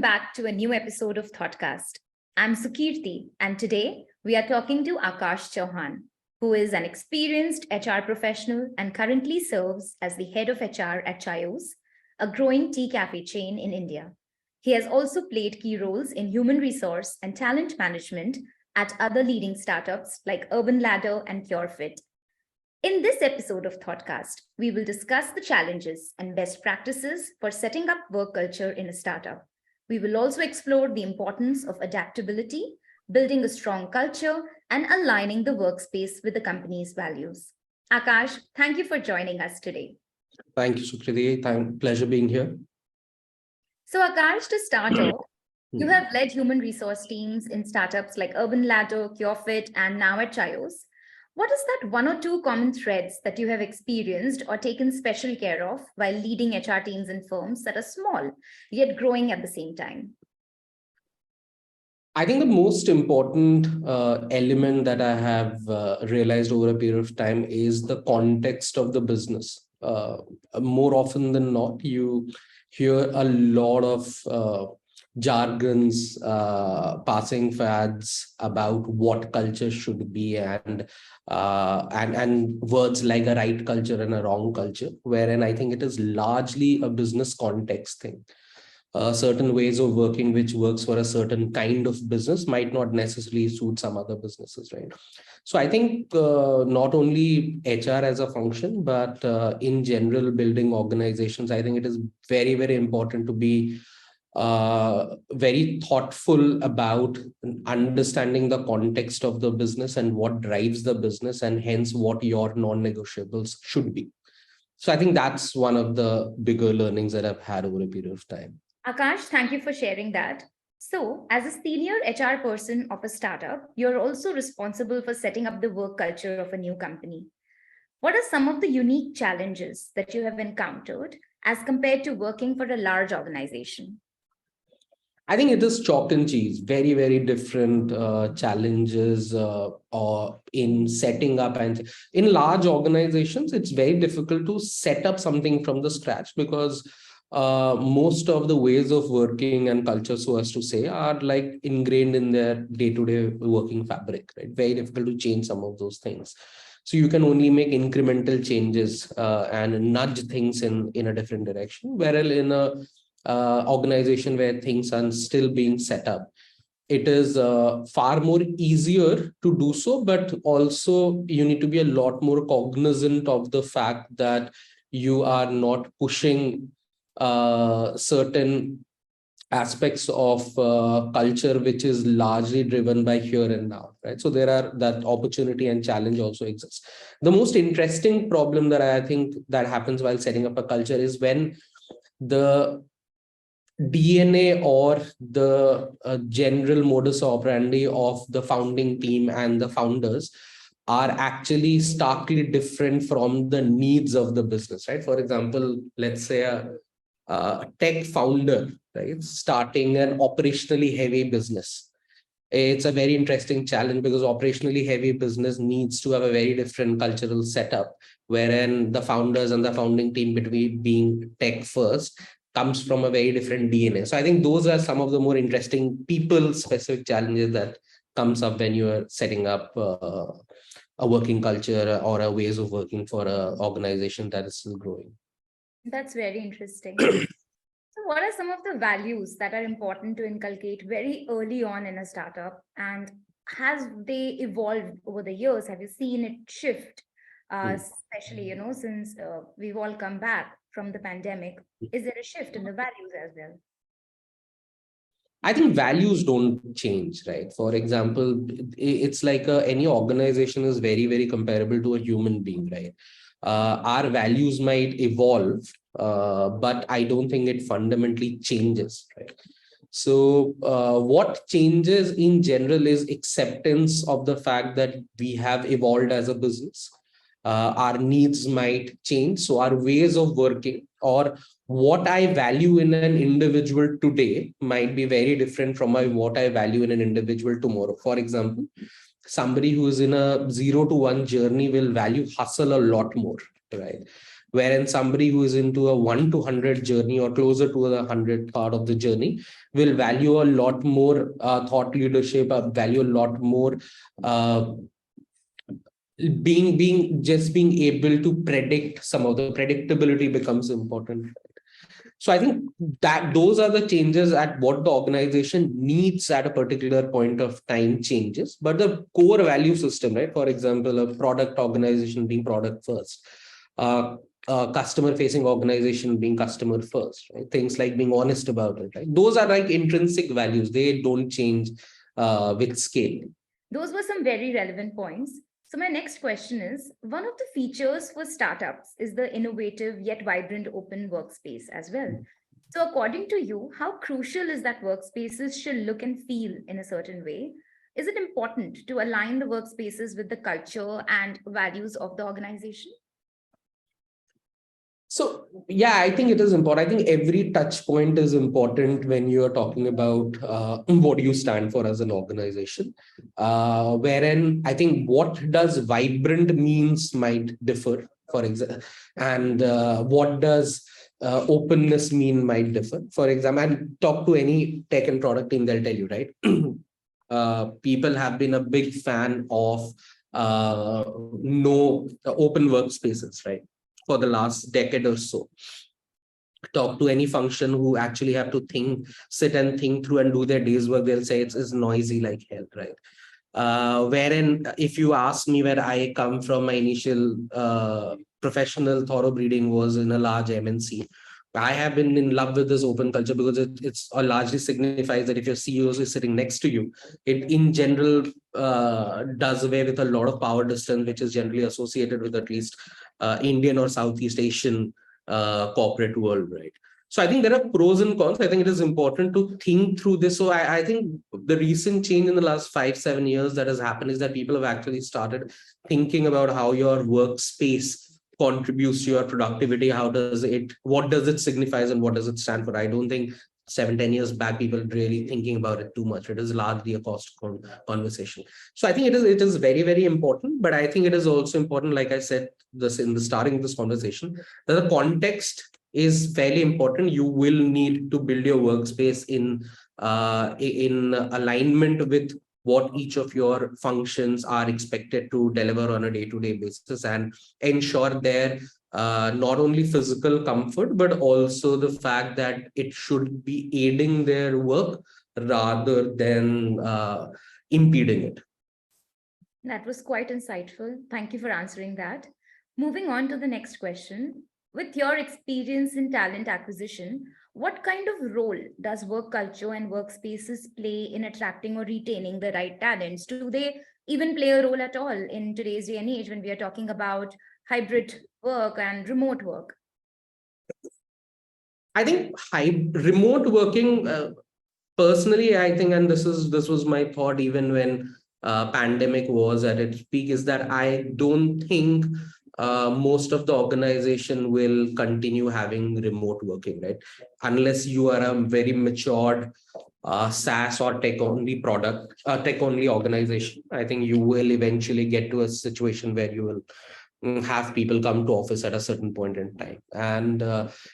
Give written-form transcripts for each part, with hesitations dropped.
welcome back to a new episode of ThoughtCast. I'm Sukirti, and today we are talking to Akash Chauhan, who is an experienced HR professional and currently serves as the head of HR at Chaayos, a growing tea cafe chain in India. He has also played key roles in human resource and talent management at other leading startups like Urban Ladder and CureFit. In this episode of ThoughtCast, we will discuss the challenges and best practices for setting up work culture in a startup. We will also explore the importance of adaptability, building a strong culture, and aligning the workspace with the company's values. Akash, thank you for joining us today. Thank you, Sukriti. Pleasure being here. So Akash, to start off, you have led human resource teams in startups like Urban Ladder, CureFit, and now at Chaayos. What is that one or two common threads that you have experienced or taken special care of while leading HR teams in firms that are small, yet growing at the same time? I think the most important element that I have realized over a period of time is the context of the business. More often than not, you hear a lot of jargons, passing fads about what culture should be, and words like a right culture and a wrong culture, wherein I think it is largely a business context thing. Certain ways of working which works for a certain kind of business might not necessarily suit some other businesses, right? So I think not only HR as a function, but in general, building organizations, I think it is very, very important to be very thoughtful about understanding the context of the business and what drives the business, and hence what your non-negotiables should be. So I think that's one of the bigger learnings that I've had over a period of time. Akash, thank you for sharing that. So, as a senior HR person of a startup, you're also responsible for setting up the work culture of a new company. What are some of the unique challenges that you have encountered as compared to working for a large organization? I think it is chalk and cheese, very, very different challenges in setting up. And in large organizations, it's very difficult to set up something from the scratch because most of the ways of working and culture, so as to say, are like ingrained in their day-to-day working fabric, right? Very difficult to change some of those things. So you can only make incremental changes and nudge things in a different direction. Whereas in a organization where things are still being set up, it is far more easier to do so, but also you need to be a lot more cognizant of the fact that you are not pushing certain aspects of culture which is largely driven by here and now, right? So there are that opportunity and challenge also exists. The most interesting problem that I think that happens while setting up a culture is when the DNA or the general modus operandi of the founding team and the founders are actually starkly different from the needs of the business, right? For example, let's say a tech founder, right, starting an operationally heavy business. It's a very interesting challenge because operationally heavy business needs to have a very different cultural setup, wherein the founders and the founding team, between being tech first, comes from a very different DNA. So I think those are some of the more interesting people-specific challenges that comes up when you are setting up a working culture or a ways of working for an organization that is still growing. That's very interesting. So what are some of the values that are important to inculcate very early on in a startup, and has they evolved over the years? Have you seen it shift, especially, since we've all come back from the pandemic? Is there a shift in the values as well? I think values don't change, right? For example, it's like any organization is very, very comparable to a human being, right? Our values might evolve, but I don't think it fundamentally changes, right? So what changes in general is acceptance of the fact that we have evolved as a business. Our needs might change. So our ways of working or what I value in an individual today might be very different from what I value in an individual tomorrow. For example, somebody who is in a 0 to 1 journey will value hustle a lot more, right? wherein somebody who is into a 1 to 100 journey or closer to the 100 part of the journey will value a lot more thought leadership, value a lot more being able to predict. Some of the predictability becomes important. So I think that those are the changes at what the organization needs at a particular point of time changes. But the core value system, right? For example, a product organization being product first, customer facing organization being customer first, right? Things like being honest about it, right? Those are like intrinsic values. They don't change with scale. Those were some very relevant points. So, my next question is, one of the features for startups is the innovative yet vibrant open workspace as well. So, according to you, how crucial is that workspaces should look and feel in a certain way? Is it important to align the workspaces with the culture and values of the organization? So, yeah, I think it is important. I think every touch point is important when you're talking about what you stand for as an organization. Wherein I think what does vibrant means might differ, for example, and what does openness mean might differ. For example, and talk to any tech and product team, they'll tell you, right? People have been a big fan of no open workspaces, right? For the last decade or so. Talk to any function who actually have to sit and think through and do their day's work, they'll say it's noisy like hell, right? Wherein if you ask me where I come from, my initial professional thoroughbreeding was in a large MNC. I have been in love with this open culture because it's largely signifies that if your CEO is sitting next to you, it in general does away with a lot of power distance, which is generally associated with at least Indian or Southeast Asian corporate world, right? So I think there are pros and cons. I think it is important to think through this. So I think the recent change in the last 5-7 years that has happened is that people have actually started thinking about how your workspace contributes to your productivity. What does it signify and what does it stand for? I don't think 7-10 years back people really thinking about it too much. It is largely a cost conversation. So I think it is very, very important, but I think it is also important, like I said this in the starting of this conversation, that the context is fairly important. You will need to build your workspace in alignment with what each of your functions are expected to deliver on a day-to-day basis, and ensure their not only physical comfort, but also the fact that it should be aiding their work rather than impeding it. That was quite insightful. Thank you for answering that. Moving on to the next question. With your experience in talent acquisition, what kind of role does work culture and workspaces play in attracting or retaining the right talents? Do they even play a role at all in today's day and age when we are talking about hybrid work and remote work? I think remote working, personally, I think, and this was my thought even when pandemic was at its peak, is that I don't think most of the organization will continue having remote working, right? Unless you are a very matured SaaS or tech only organization. I think you will eventually get to a situation where you will have people come to office at a certain point in time. And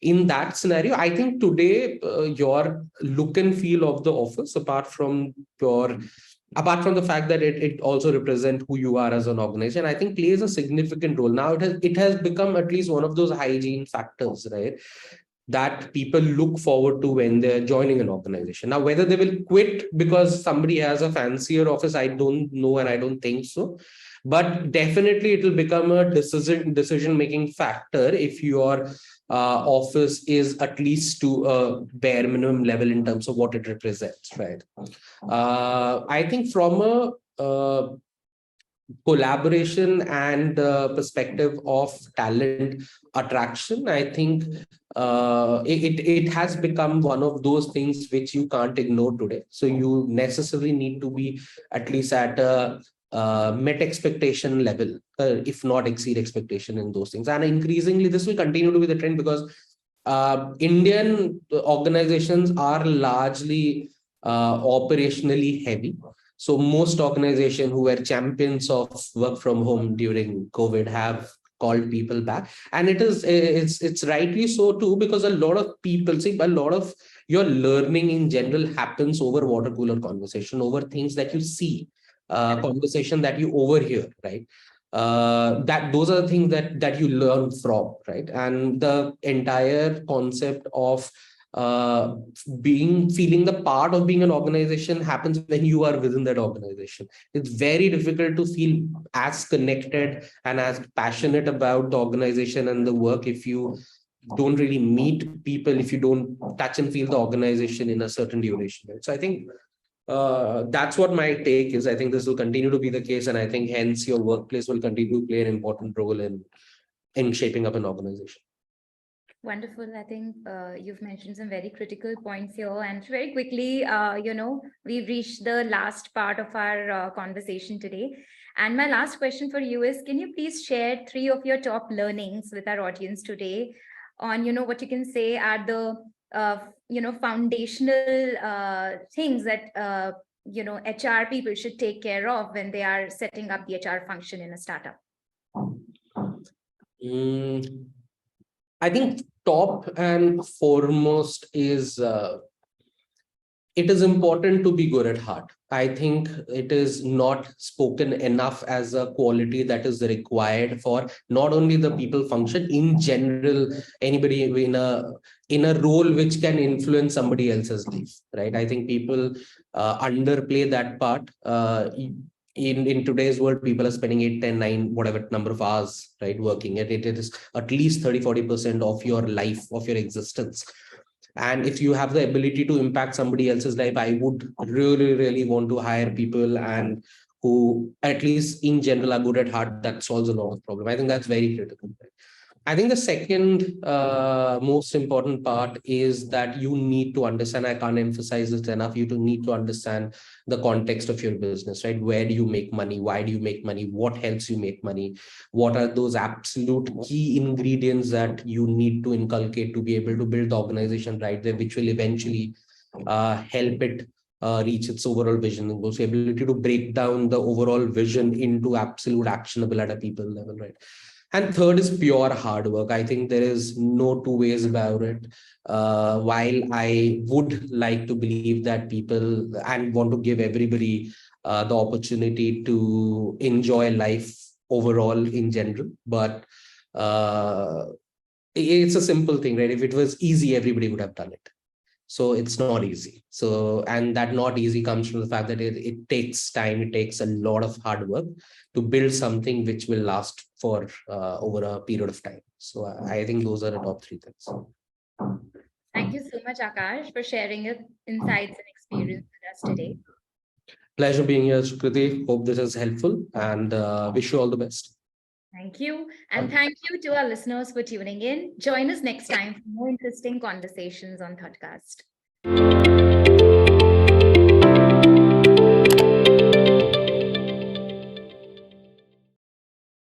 in that scenario, I think today your look and feel of the office, apart from the fact that it also represents who you are as an organization, I think plays a significant role. Now it has become at least one of those hygiene factors, right, that people look forward to when they're joining an organization. Now, whether they will quit because somebody has a fancier office, I don't know, and I don't think so. But definitely it will become a decision making factor if your office is at least to a bare minimum level in terms of what it represents, right? I think from a collaboration and perspective of talent attraction, I think it has become one of those things which you can't ignore today. So you necessarily need to be at least at a met expectation level, if not exceed expectation in those things. And increasingly, this will continue to be the trend because Indian organizations are largely operationally heavy. So most organizations who were champions of work from home during COVID have called people back. And it's rightly so too, because a lot of people see, a lot of your learning in general happens over water cooler conversation, over things that you see, conversation that you overhear, right? That those are the things that you learn from, right? And the entire concept of feeling the part of being an organization happens when you are within that organization. It's very difficult to feel as connected and as passionate about the organization and the work if you don't really meet people, if you don't touch and feel the organization in a certain duration, right? So I think that's what my take is. I think this will continue to be the case, and I think hence your workplace will continue to play an important role in shaping up an organization. Wonderful. I think you've mentioned some very critical points here. And very quickly, we've reached the last part of our conversation today. And my last question for you is, can you please share 3 of your top learnings with our audience today on, what you can say are the, foundational things that, HR people should take care of when they are setting up the HR function in a startup? I think top and foremost is it is important to be good at heart. I think it is not spoken enough as a quality that is required for not only the people function, in general, anybody in a role which can influence somebody else's life, right? I think people underplay that part. In today's world, people are spending 8, 10, 9, whatever number of hours, right, working. It is at least 30-40% of your life, of your existence. And if you have the ability to impact somebody else's life, I would really, really want to hire people and who, at least in general, are good at heart. That solves a lot of problem. I think that's very critical. I think the second most important part is that you need to understand, I can't emphasize this enough, you need to understand the context of your business, right? Where do you make money? Why do you make money? What helps you make money? What are those absolute key ingredients that you need to inculcate to be able to build the organization right there, which will eventually help it reach its overall vision, and also ability to break down the overall vision into absolute actionable at a people level, right? And third is pure hard work. I think there is no two ways about it. While I would like to believe that people and want to give everybody the opportunity to enjoy life overall in general, but it's a simple thing, right? If it was easy, everybody would have done it. So it's not easy. So, and that not easy comes from the fact that it takes time. It takes a lot of hard work to build something which will last for over a period of time. So I think those are the top 3 things. Thank you so much, Akash, for sharing your insights and experience with us today. Pleasure being here, Sukirti. Hope this is helpful, and wish you all the best. Thank you. And thank you to our listeners for tuning in. Join us next time for more interesting conversations on ThoughtCast.